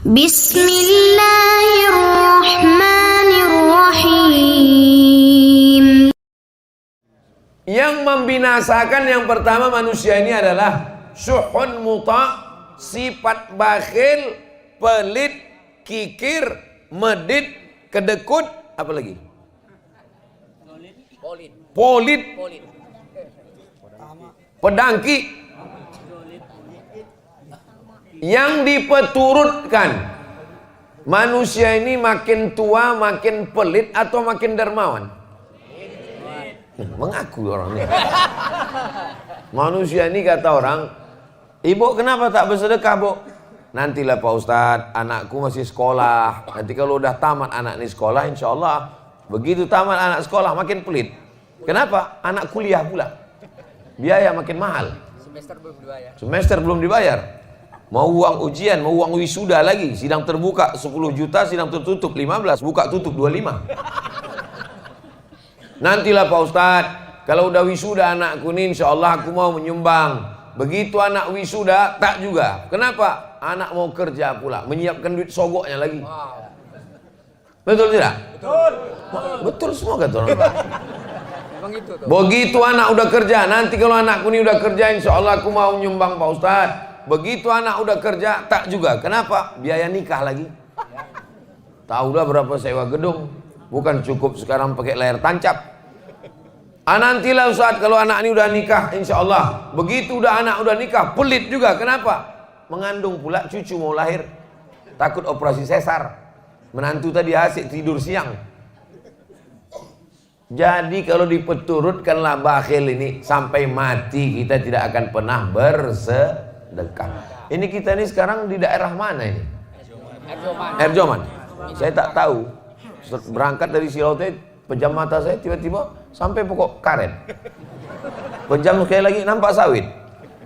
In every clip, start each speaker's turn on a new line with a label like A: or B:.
A: Bismillahirrahmanirrahim.
B: Yang membinasakan yang pertama manusia ini adalah syuhun muta, sifat bakhil, pelit, kikir, medit, kedekut, apa lagi? Polit, pedangki. Yang dipeturutkan manusia ini makin tua makin pelit atau makin dermawan? Mengaku orangnya. Manusia ini kata orang, ibu kenapa tak bersedekah bu? Nantilah Pak Ustadz, anakku masih sekolah. Nanti kalau udah tamat anak ini sekolah, insya Allah begitu tamat anak sekolah makin pelit. Kenapa? Anak kuliah pula, biaya makin mahal. Semester belum dibayar. Mau uang ujian, mau uang wisuda lagi. Sidang terbuka 10 juta, sidang tertutup 15, buka tutup 25. Nantilah Pak Ustadz, kalau udah wisuda anakku ini insya Allah aku mau menyumbang. Begitu anak wisuda tak juga. Kenapa? Anak mau kerja pula, menyiapkan duit sogoknya lagi. Betul tidak? Betul. Betul semua kata orang. Begitu anak udah kerja, nanti kalau anakku ini udah kerja insya Allah aku mau menyumbang Pak Ustadz. Begitu anak udah kerja tak juga. Kenapa? Biaya nikah lagi. Tahulah berapa sewa gedung. Bukan cukup sekarang pakai layar tancap. Nantilah Ustaz kalau anak ini udah nikah insya Allah. Begitu udah anak udah nikah pelit juga. Kenapa? Mengandung pula cucu mau lahir. Takut operasi sesar. Menantu tadi asik tidur siang. Jadi kalau dipeturutkanlah bakhil ini sampai mati kita tidak akan pernah bersedekah. Ini kita ini sekarang di daerah mana ini? Erjoman. Saya tak tahu. Berangkat dari Silaute, pejam mata saya tiba-tiba sampai pokok karet. Pejam sekali lagi nampak sawit.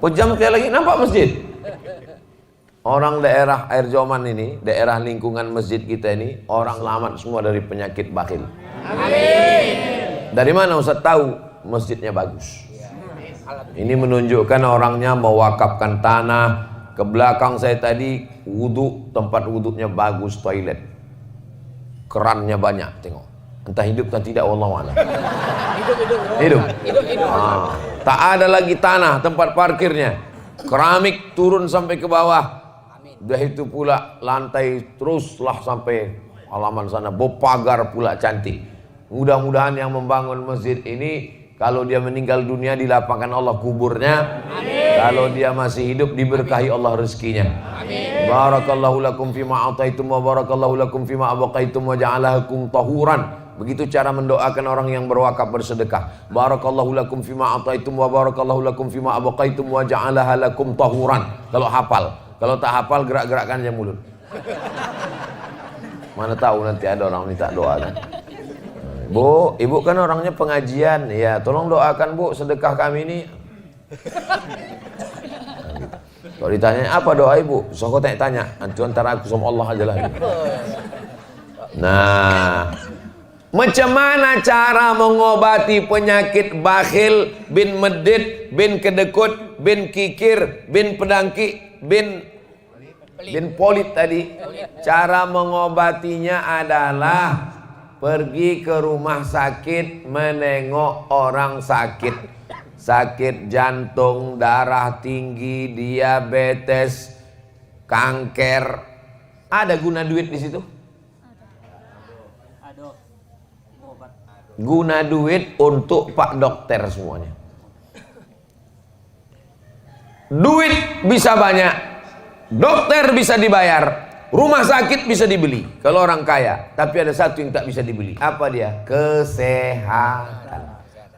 B: Pejam sekali lagi nampak masjid. Orang daerah Erjoman ini, daerah lingkungan masjid kita ini, orang lamat semua dari penyakit bakhil. Amin. Dari mana Ustaz tahu? Masjidnya bagus. Ini menunjukkan orangnya mewakafkan tanah. Ke belakang saya tadi wudhu, tempat wudhunya bagus, toilet. Kerannya banyak, tengok. Entah hidup atau tidak, wallahu a'lam. Hidup. Tak ada lagi tanah tempat parkirnya. Keramik turun sampai ke bawah. Udah itu pula lantai teruslah sampai halaman sana. Pagar pula cantik. Mudah-mudahan yang membangun masjid ini kalau dia meninggal dunia dilapangkan Allah kuburnya. Amin. Kalau dia masih hidup diberkahi Allah rezekinya. Amin. Barakallahu lakum fima ataitum wa barakallahu lakum fima abaqaitum wa ja'alakum tahuran. Begitu cara mendoakan orang yang berwakaf bersedekah. Barakallahu lakum fima ataitum wa barakallahu lakum fima abaqaitum wa ja'alaha lakum tahuran. Kalau hafal. Kalau tak hafal gerak-gerakkan aja mulut. Mana tahu nanti ada orang minta doa kan. Bu, ibu kan orangnya pengajian, ya tolong doakan bu sedekah kami ini. Kalau ditanya apa doa ibu, so kau tanya, nanti antara aku sama Allah aja lah. Nah, macam mana cara mengobati penyakit bakhil, bin medit, bin kedekut, bin kikir, bin pedangki, bin polit tadi? Cara mengobatinya adalah pergi ke rumah sakit menengok orang sakit. Sakit jantung, darah tinggi, diabetes, kanker. Ada guna duit di situ? Guna duit untuk Pak Dokter semuanya. Duit bisa banyak, dokter bisa dibayar, rumah sakit bisa dibeli kalau orang kaya. Tapi ada satu yang tak bisa dibeli. Apa dia? Kesehatan.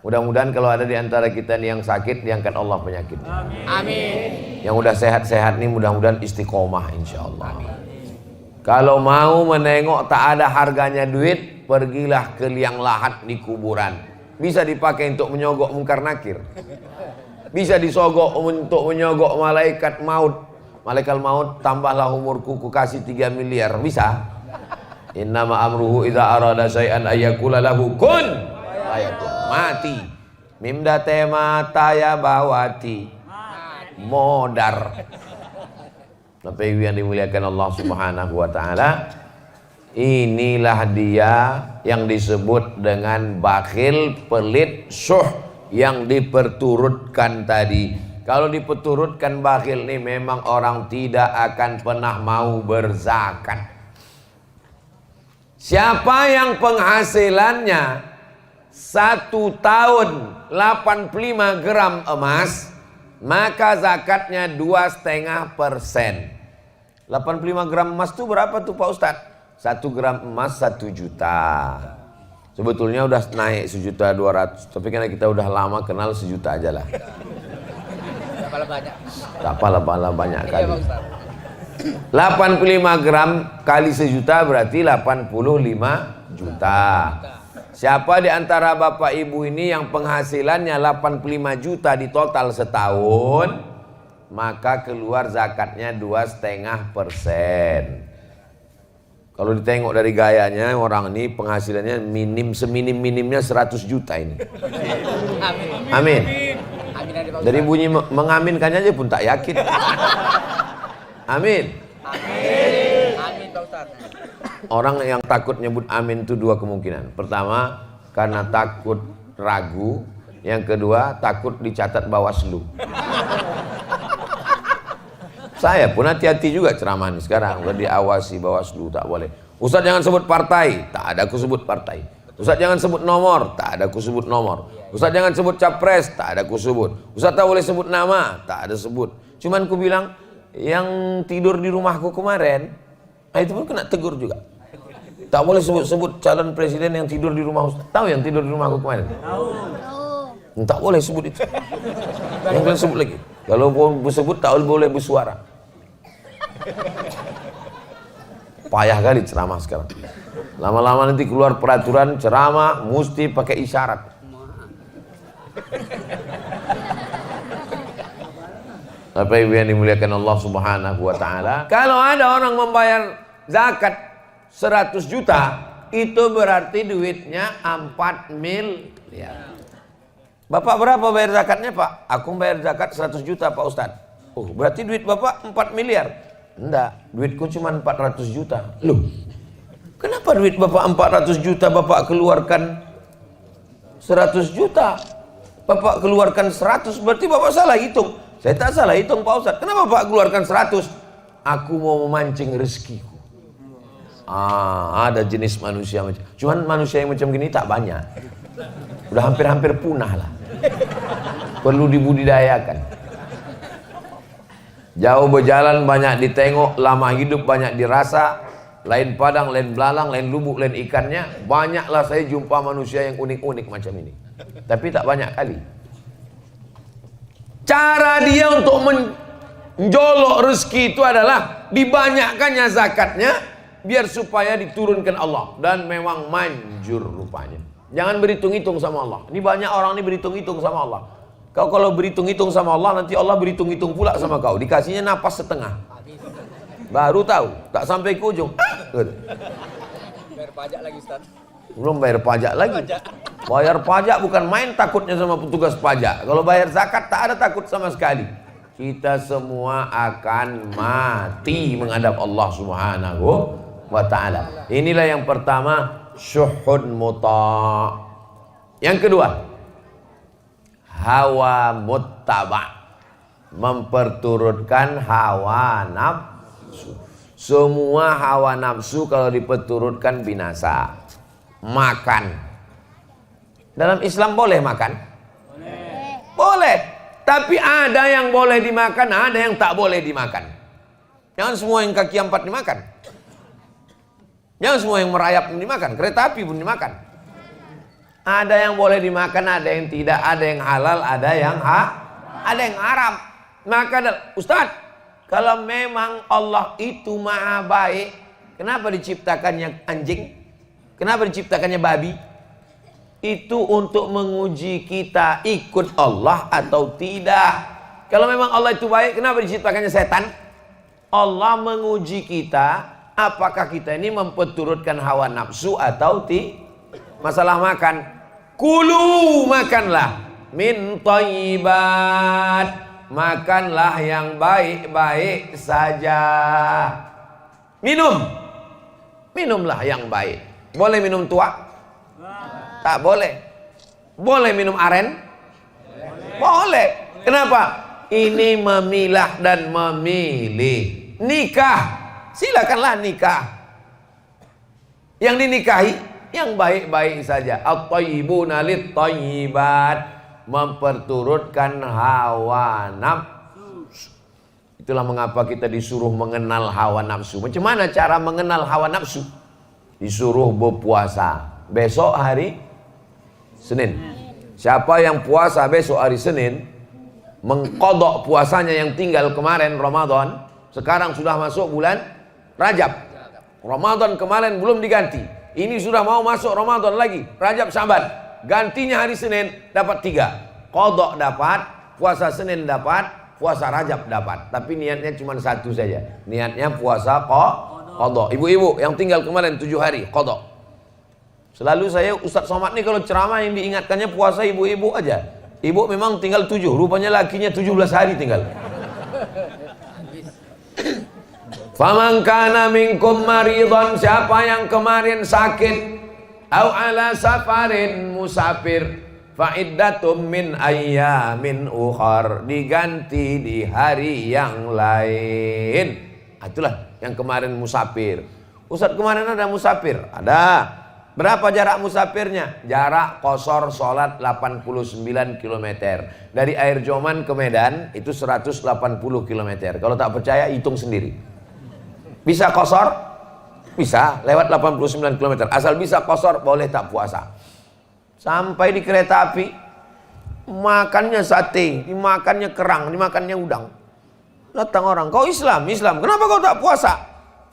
B: Mudah-mudahan kalau ada di antara kita nih yang sakit, diangkat Allah penyakitnya. Amin. Yang udah sehat-sehat nih mudah-mudahan istiqomah insya Allah. Amin. Kalau mau menengok tak ada harganya duit, pergilah ke liang lahat di kuburan. Bisa dipakai untuk menyogok mungkar nakir. Bisa disogok untuk menyogok malaikat maut. Malaikat maut, tambahlah umurku, ku kasih 3 miliar. Bisa? Innama amruhu idza arada syai'an ayyakula lahu kun fayakun. Mati. Mimda tema taya bawati. Modar. Bapak Ibu yang dimuliakan Allah Subhanahu wa taala, inilah dia yang disebut dengan bakhil, pelit, syuh yang diperturutkan tadi. Kalau diperturutkan bakhil ini memang orang tidak akan pernah mau berzakat. Siapa yang penghasilannya 1 tahun 85 gram emas, maka zakatnya 2,5%. 85 gram emas itu berapa tuh Pak Ustadz? 1 gram emas 1 juta. Sebetulnya udah naik 1.200.000, tapi karena kita udah lama kenal 1 juta aja lah. Tak apalah banyak kali. 85 gram kali 1 juta berarti 85 juta. Siapa di antara bapak ibu ini yang penghasilannya 85 juta di total setahun, maka keluar zakatnya 2,5%. Kalau ditengok dari gayanya, orang ini penghasilannya seminim-minimnya 100 juta ini. Amin. Dari bunyi mengaminkannya aja pun tak yakin. Amin. Amin Pak Ustaz. Orang yang takut nyebut amin itu 2 kemungkinan. Pertama, karena takut ragu. Yang kedua, takut dicatat Bawaslu. Saya pun hati-hati juga ceramah ini sekarang. Udah diawasi Bawaslu, tak boleh. Ustaz jangan sebut partai, tak ada aku sebut partai. Ustaz jangan sebut nomor, tak ada aku sebut nomor. Ustaz jangan sebut capres, tak ada aku sebut. Ustaz tak boleh sebut nama, tak ada sebut. Cuman ku bilang, yang tidur di rumahku kemarin, itu pun kena tegur juga. Tak boleh sebut-sebut calon presiden yang tidur di rumah Ustaz. Tahu yang tidur di rumahku kemarin? Tahu. Tak boleh sebut itu. Yang kalian sebut lagi. Kalau sebut tak boleh bersuara. Payah kali ceramah sekarang. Lama-lama nanti keluar peraturan ceramah mesti pakai isyarat. Bapak Ibu yang dimuliakan Allah Subhanahu wa taala, kalau ada orang membayar zakat 100 juta, itu berarti duitnya 4 miliar. Bapak berapa bayar zakatnya Pak? Aku bayar zakat 100 juta Pak Ustadz. Oh, berarti duit Bapak 4 miliar? Enggak, duitku cuma 400 juta. Loh, kenapa duit Bapak 400 juta Bapak keluarkan 100 juta? Bapak keluarkan 100, berarti Bapak salah hitung. Saya tak salah hitung Pak Ustadz. Kenapa Bapak keluarkan 100? Aku mau memancing rezekiku. Ada jenis manusia macam, cuman manusia yang macam gini tak banyak. Udah hampir-hampir punah lah. Perlu dibudidayakan. Jauh berjalan banyak ditengok, lama hidup banyak dirasa. Lain padang, lain belalang, lain lubuk, lain ikannya. Banyaklah saya jumpa manusia yang unik-unik macam ini. Tapi tak banyak kali. Cara dia untuk menjolok rezeki itu adalah dibanyakkannya zakatnya, biar supaya diturunkan Allah. Dan memang manjur rupanya. Jangan berhitung-hitung sama Allah. Ini banyak orang ini berhitung-hitung sama Allah. Kau kalau berhitung-hitung sama Allah, nanti Allah berhitung-hitung pula sama kau. Dikasihnya napas setengah. Baru tahu, tak sampai ke ujung.
A: Bayar pajak lagi Ustaz.
B: Belum bayar pajak lagi. Bayar pajak bukan main takutnya sama petugas pajak. Kalau bayar zakat tak ada takut sama sekali. Kita semua akan mati menghadap Allah Subhanahu wa ta'ala. Inilah yang pertama, syuhud muta'. Yang kedua, hawa muttaba', memperturutkan hawa nafsu. Semua hawa nafsu kalau diperturutkan binasa. Makan. Dalam Islam boleh makan? Boleh. Tapi ada yang boleh dimakan, ada yang tak boleh dimakan. Jangan semua yang kaki 4 dimakan. Jangan semua yang merayap pun dimakan, kereta api pun dimakan. Ada yang boleh dimakan, ada yang tidak, ada yang halal, ada yang haram. Maka Ustaz, kalau memang Allah itu maha baik, kenapa diciptakannya anjing? Kenapa diciptakannya babi? Itu untuk menguji kita ikut Allah atau tidak. Kalau memang Allah itu baik, kenapa diciptakannya setan? Allah menguji kita, apakah kita ini memperturutkan hawa nafsu atau tidak. Masalah makan, kulu, makanlah min thayyibat, makanlah yang baik-baik saja. Minumlah yang baik. Boleh minum tua? Tak boleh. Boleh minum aren? Boleh. Kenapa? Ini memilah dan memilih. Nikah, silakanlah nikah. Yang dinikahi yang baik-baik saja. At-thayyibuna lit-thayyibat, memperturutkan hawa nafsu. Itulah mengapa kita disuruh mengenal hawa nafsu. Macam mana cara mengenal hawa nafsu? Disuruh berpuasa besok hari Senin. Siapa yang puasa besok hari Senin, mengkodok puasanya yang tinggal kemarin Ramadan. Sekarang sudah masuk bulan Rajab. Ramadan kemarin belum diganti. Ini sudah mau masuk Ramadan lagi, Rajab Syaban. Gantinya hari Senin, dapat 3. Kodok dapat, puasa Senin dapat, puasa Rajab dapat. Tapi niatnya cuma satu saja. Niatnya puasa kodok. Ibu-ibu yang tinggal kemarin 7 hari, kodok. Selalu saya Ustadz Somad nih kalau ceramah yang diingatkannya puasa ibu-ibu aja. Ibu memang tinggal 7, rupanya lakinya 17 hari tinggal. Faman kana minkum maridhan, siapa yang kemarin sakit, au ala safarin musafir, fa iddatum min ayyamin ukhar, diganti di hari yang lain. Itulah yang kemarin musafir. Ustaz kemarin ada musafir? Ada. Berapa jarak musafirnya? Jarak qashar salat 89 km. Dari Air Joman ke Medan itu 180 km. Kalau tak percaya hitung sendiri. Bisa qashar? Bisa, lewat 89 km. Asal bisa qashar, boleh tak puasa. Sampai di kereta api, makannya sate, dimakannya kerang, dimakannya udang. Datang orang, kau Islam, kenapa kau tak puasa?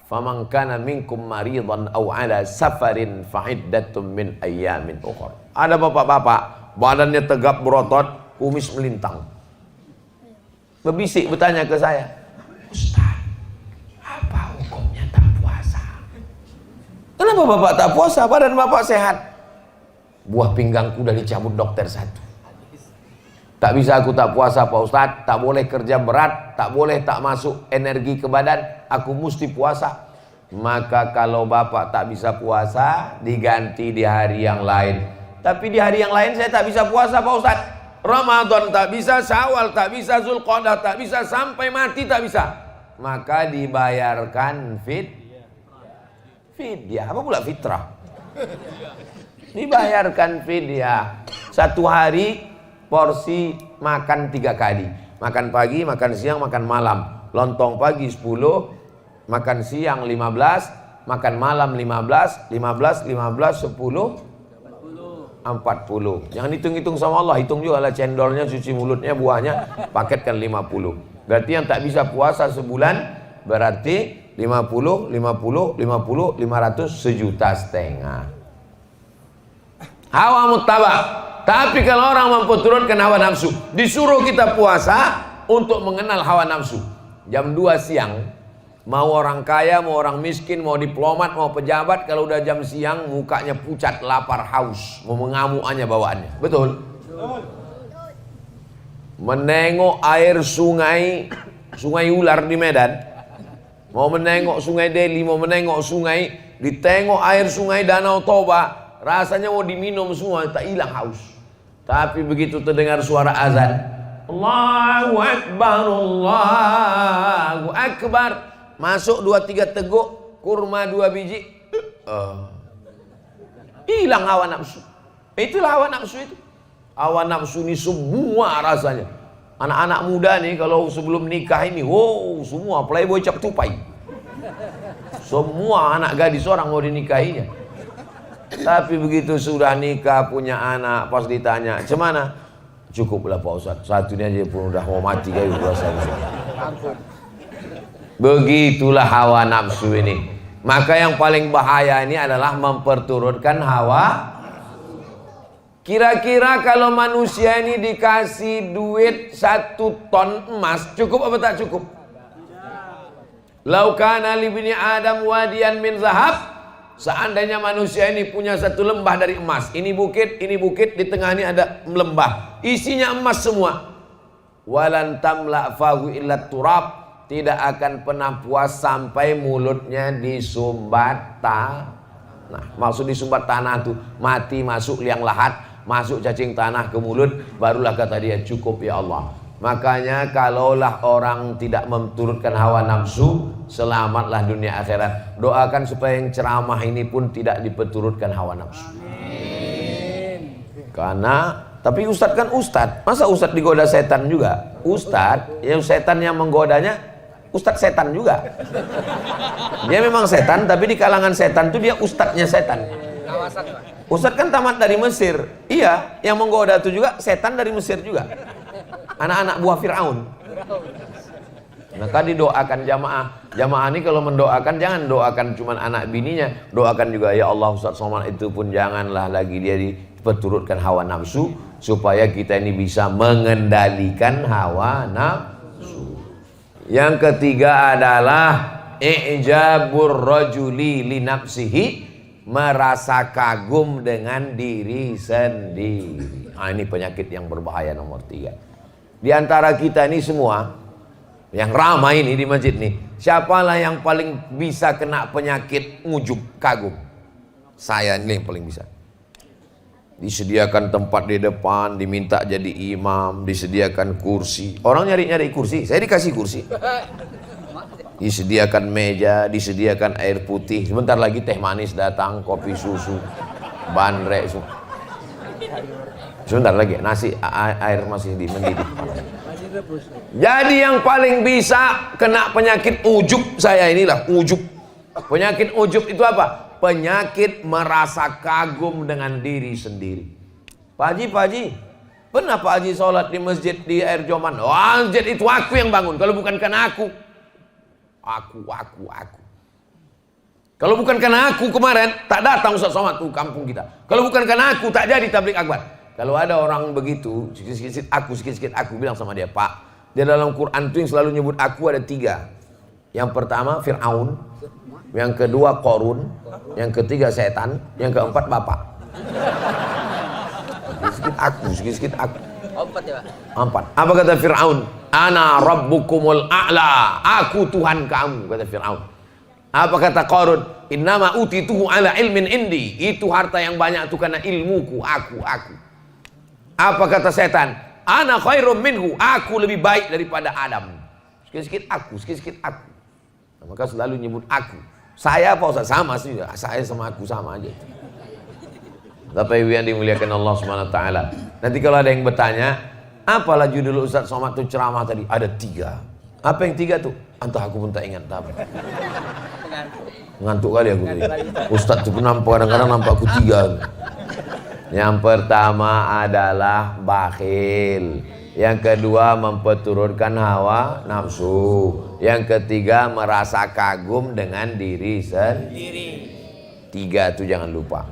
B: Faman kana minkum maridhan aw ala safarin fa iddatum min ayyamin ukhra. Ada bapak-bapak, badannya tegap berotot, kumis melintang. Berbisik bertanya ke saya, Ustaz, apa hukumnya tak puasa? Kenapa bapak tak puasa? Badan bapak sehat. Buah pinggangku udah dicabut dokter 1. Tak bisa aku tak puasa Pak Ustadz, tak boleh kerja berat, tak boleh tak masuk energi ke badan, aku mesti puasa. Maka kalau bapak tak bisa puasa, diganti di hari yang lain. Tapi di hari yang lain saya tak bisa puasa Pak Ustadz. Ramadan tak bisa, Syawal tak bisa, Zulqa'dah tak bisa, sampai mati tak bisa. Maka dibayarkan fidyah. Apa pula fitrah? Dibayarkan fidyah. 1 hari porsi makan 3 kali. Makan pagi, makan siang, makan malam. Lontong pagi 10, makan siang 15, makan malam 15, 10, 40. Jangan hitung-hitung sama Allah, hitung juga lah cendolnya, cuci mulutnya, buahnya, paketkan 50. Berarti yang tak bisa puasa sebulan, berarti 50, 500, 1,5 juta. Hawa muttaba. Tapi kalau orang memperturutkan hawa nafsu, disuruh kita puasa untuk mengenal hawa nafsu. Jam 2 siang, mau orang kaya, mau orang miskin, mau diplomat, mau pejabat, kalau udah jam siang mukanya pucat, lapar, haus, mau mengamuk aja bawaannya. Betul? Menengok air sungai ular di Medan, mau menengok sungai Deli, mau menengok sungai, ditengok air sungai Danau Toba, rasanya mau diminum semua, tak hilang haus. Tapi begitu terdengar suara azan, Allahu Akbar, Allahu Akbar, masuk 2-3 teguk kurma 2 biji, hilang hawa nafsu. Itulah hawa nafsu itu. Hawa nafsu ini semua rasanya. Anak-anak muda nih kalau sebelum nikah ini, wow, semua playboy cap tupai. Semua anak gadis orang mau dinikahinya. Tapi begitu sudah nikah, punya anak, pas ditanya, "Cemana?" "Cukuplah Pak Ustadz, satunya aja pun udah mau mati kayak rasanya." Begitulah hawa nafsu ini. Maka yang paling bahaya ini adalah memperturutkan hawa. Kira-kira kalau manusia ini dikasih duit 1 ton emas, cukup apa tak cukup? Lau kana li bani Adam wadiyan min zahab, seandainya manusia ini punya 1 lembah dari emas, ini bukit, di tengah ini ada lembah, isinya emas semua. walan tamla fahu illa turab, tidak akan pernah puas sampai mulutnya disumbat tanah. Nah, maksud disumbat tanah tuh mati masuk liang lahat, masuk cacing tanah ke mulut, barulah kata dia cukup ya Allah. Makanya kalaulah orang tidak menturutkan hawa nafsu, selamatlah dunia akhirat. Doakan supaya yang ceramah ini pun tidak dipeturutkan hawa nafsu. Amin. Karena tapi ustadz kan ustadz, masa ustadz digoda setan juga? Ustadz, yang setan yang menggodanya ustadz setan juga. Dia memang setan, tapi di kalangan setan tuh dia ustadznya setan. Ustadz kan tamat dari Mesir. Iya, yang menggoda itu juga setan dari Mesir juga. Anak-anak buah Fir'aun. Maka didoakan jamaah. Jamaah ini kalau mendoakan jangan doakan cuma anak bininya, doakan juga ya Allah Ustaz Somad itu pun janganlah lagi dia dipeturutkan hawa nafsu, supaya kita ini bisa mengendalikan hawa nafsu. Yang ketiga adalah i'jabur rajuli li nafsihi, merasa kagum dengan diri sendiri. Nah, ini penyakit yang berbahaya nomor 3. Di antara kita ini semua yang ramai ini di masjid nih, siapalah yang paling bisa kena penyakit ujub kagum? Saya ini yang paling bisa. Disediakan tempat di depan, diminta jadi imam, disediakan kursi. Orang nyari-nyari kursi, saya dikasih kursi. Disediakan meja, disediakan air putih. Sebentar lagi teh manis datang, kopi susu, bandrek semua. Sebentar lagi nasi air masih mendidih. Jadi yang paling bisa kena penyakit ujub saya inilah ujub. Penyakit ujub itu apa? Penyakit merasa kagum dengan diri sendiri. Pak Haji, pernah Pak Haji sholat di masjid di Air Joman? Wah, masjid itu aku yang bangun. Kalau bukan karena aku. Kalau bukan karena aku kemarin tak datang Ustaz Somad tuh kampung kita. Kalau bukan karena aku tak jadi tablik akbar. Kalau ada orang begitu, sikit-sikit aku bilang sama dia, Pak, di dalam Quran itu yang selalu nyebut aku ada 3. Yang pertama Fir'aun, yang kedua Qarun, yang ketiga setan, yang keempat Bapak. Sikit-sikit aku.
A: 4 ya, Pak?
B: 4. Apa kata Fir'aun? Ana rabbukumul a'la, aku Tuhan kamu, kata Fir'aun. Apa kata Qarun? Innama utituhu ala ilmin indi, itu harta yang banyak itu karena ilmuku, aku. Apa kata setan? Ana khairum minhu, aku lebih baik daripada Adam. Sikit-sikit aku. Nah, maka selalu nyebut aku. Saya apa Ustaz? Sama sih, saya sama aku sama aja. Bapak Ibu yang dimuliakan Allah Subhanahu wa taala. Nanti kalau ada yang bertanya, apalah judul Ustaz Somad itu ceramah tadi? Ada 3. Apa yang 3 tuh? Entah aku pun tak ingat apa. Ngantuk kali aku. Ustaz tuh kadang-kadang nampak aku 3. Yang pertama adalah bakhil. Yang kedua memperturutkan hawa nafsu. Yang ketiga merasa kagum dengan diri sendiri. 3 itu jangan lupa.